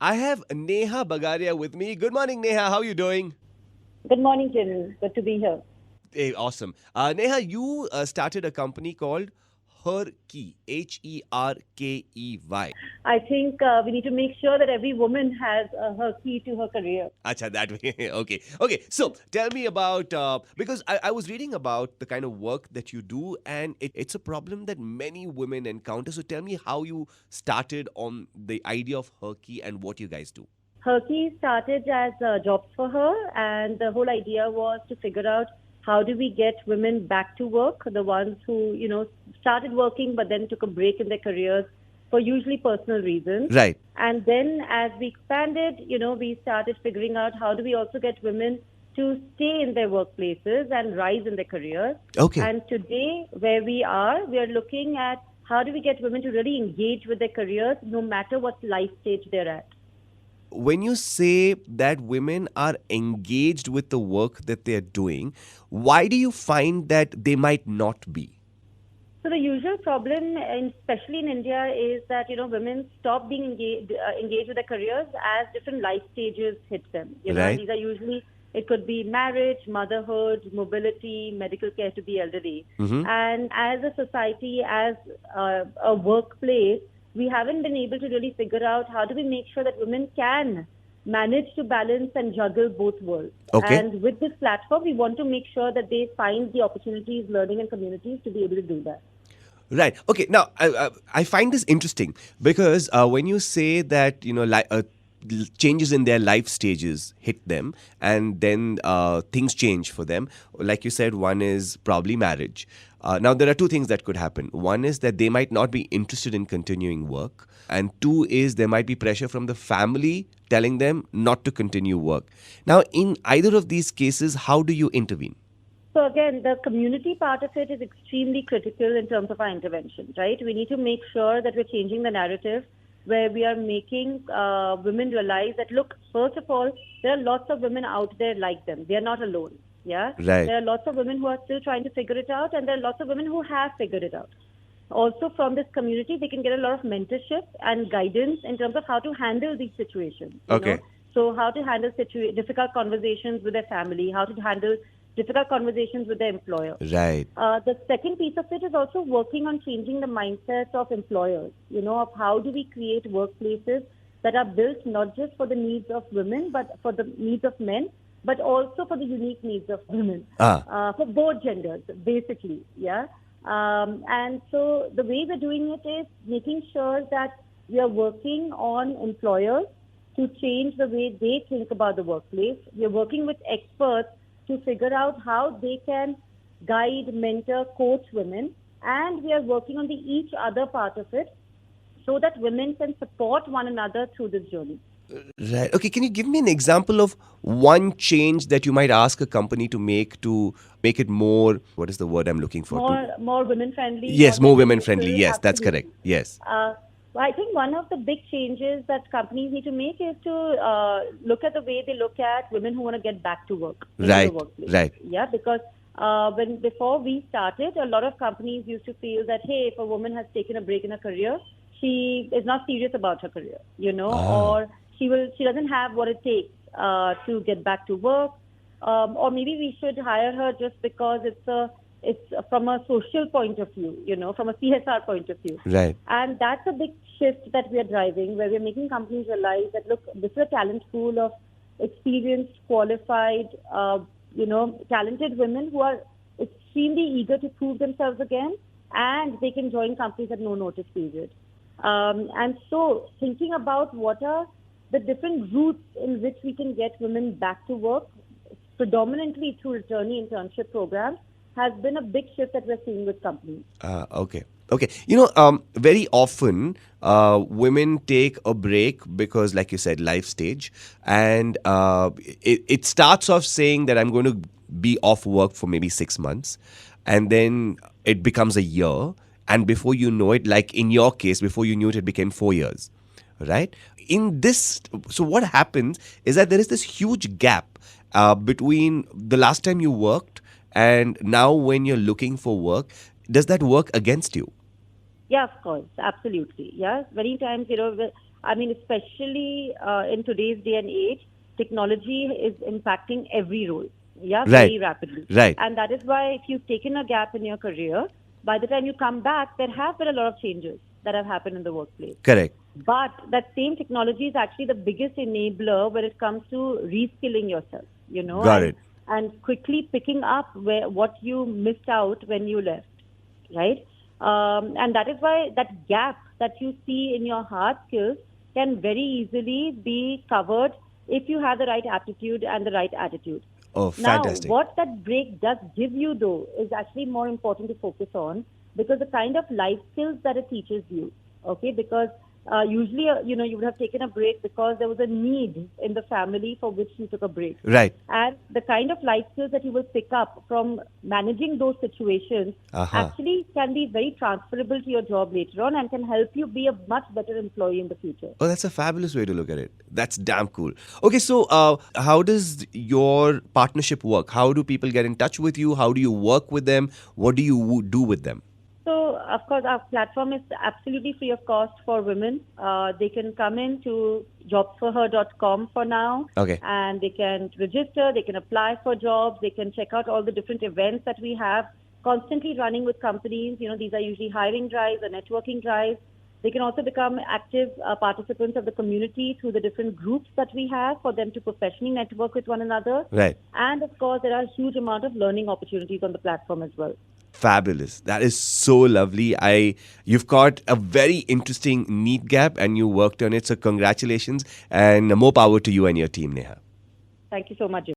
I have Neha Bagaria with me. Good morning, Neha. How are you doing? Good morning, Jimmy. Good to be here. Hey, awesome. Neha, you started a company called HerKey, HerKey. I think we need to make sure that every woman has her key to her career. Acha, that way. Okay. So tell me about, because I was reading about the kind of work that you do, and it's a problem that many women encounter. So tell me how you started on the idea of HerKey and what you guys do. HerKey started as Jobs for Her, and the whole idea was to figure out how do we get women back to work, the ones who, started working but then took a break in their careers for usually personal reasons. Right. And then as we expanded, we started figuring out how do we also get women to stay in their workplaces and rise in their careers. Okay. And today, where we are looking at how do we get women to really engage with their careers no matter what life stage they're at. When you say that women are engaged with the work that they're doing, why do you find that they might not be? So the usual problem, especially in India, is that women stop being engaged with their careers as different life stages hit them. Right. These are usually, it could be marriage, motherhood, mobility, medical care to the elderly. Mm-hmm. And as a society, as a workplace, we haven't been able to really figure out how do we make sure that women can manage to balance and juggle both worlds. Okay. And with this platform, we want to make sure that they find the opportunities, learning, and communities to be able to do that. Right. Okay. Now, I find this interesting because when you say that, changes in their life stages hit them and then things change for them, like you said, one is probably marriage. Now, there are two things that could happen. One is that they might not be interested in continuing work. And two is there might be pressure from the family telling them not to continue work. Now, in either of these cases, how do you intervene? So again, the community part of it is extremely critical in terms of our intervention, right? We need to make sure that we're changing the narrative where we are making women realize that, look, first of all, there are lots of women out there like them. They are not alone. Yeah. Right. There are lots of women who are still trying to figure it out, and there are lots of women who have figured it out. Also, from this community, they can get a lot of mentorship and guidance in terms of how to handle these situations. Okay. So how to handle difficult conversations with their family, how to handle difficult conversations with their employer. Right. The second piece of it is also working on changing the mindset of employers, of how do we create workplaces that are built not just for the needs of women, but for the needs of men, but also for the unique needs of women, for both genders, basically, yeah. And so the way we're doing it is making sure that we are working on employers to change the way they think about the workplace. We are working with experts to figure out how they can guide, mentor, coach women. And we are working on the each other part of it so that women can support one another through this journey. Right. Okay. Can you give me an example of one change that you might ask a company to make it more, what is the word I'm looking for? More women friendly. Yes, more women friendly. Yes, that's correct. Yes. I think one of the big changes that companies need to make is to look at the way they look at women who want to get back to work. Right. The workplace. Right. Yeah, because before we started, a lot of companies used to feel that, hey, if a woman has taken a break in her career, she is not serious about her career, or she doesn't have what it takes to get back to work, or maybe we should hire her just because it's from a social point of view, from a CSR point of view. Right. And that's a big shift that we are driving, where we're making companies realize that, look, this is a talent pool of experienced, qualified, talented women who are extremely eager to prove themselves again, and they can join companies at no notice period. And so thinking about what are the different routes in which we can get women back to work, predominantly through returnee internship programs, has been a big shift that we're seeing with companies. Okay. Very often women take a break because, like you said, life stage. And it starts off saying that I'm going to be off work for maybe 6 months. And then it becomes a year. And before you know it, like in your case, before you knew it, it became 4 years. Right? So what happens is that there is this huge gap between the last time you worked and now when you're looking for work. Does that work against you? Yeah, of course. Absolutely. Yeah. Many times, I mean, especially in today's day and age, technology is impacting every role, yeah, Right. very rapidly. Right. And that is why if you've taken a gap in your career, by the time you come back, there have been a lot of changes that have happened in the workplace. Correct. But that same technology is actually the biggest enabler when it comes to reskilling yourself, Got it. and quickly picking up what you missed out when you left, right? And that is why that gap that you see in your hard skills can very easily be covered if you have the right aptitude and the right attitude. Oh, Now, fantastic. what that break does give you, though, is actually more important to focus on, because the kind of life skills that it teaches you, okay? Because usually, you would have taken a break because there was a need in the family for which you took a break. Right. And the kind of life skills that you will pick up from managing those situations actually can be very transferable to your job later on and can help you be a much better employee in the future. Oh, that's a fabulous way to look at it. That's damn cool. Okay, so how does your partnership work? How do people get in touch with you? How do you work with them? What do you do with them? So, of course, our platform is absolutely free of cost for women. They can come in to JobsForHer.com for now. Okay. And they can register, they can apply for jobs, they can check out all the different events that we have constantly running with companies. These are usually hiring drives or networking drives. They can also become active participants of the community through the different groups that we have for them to professionally network with one another. Right. And, of course, there are a huge amount of learning opportunities on the platform as well. Fabulous. That is so lovely. You've got a very interesting need gap and you worked on it. So congratulations and more power to you and your team, Neha. Thank you so much.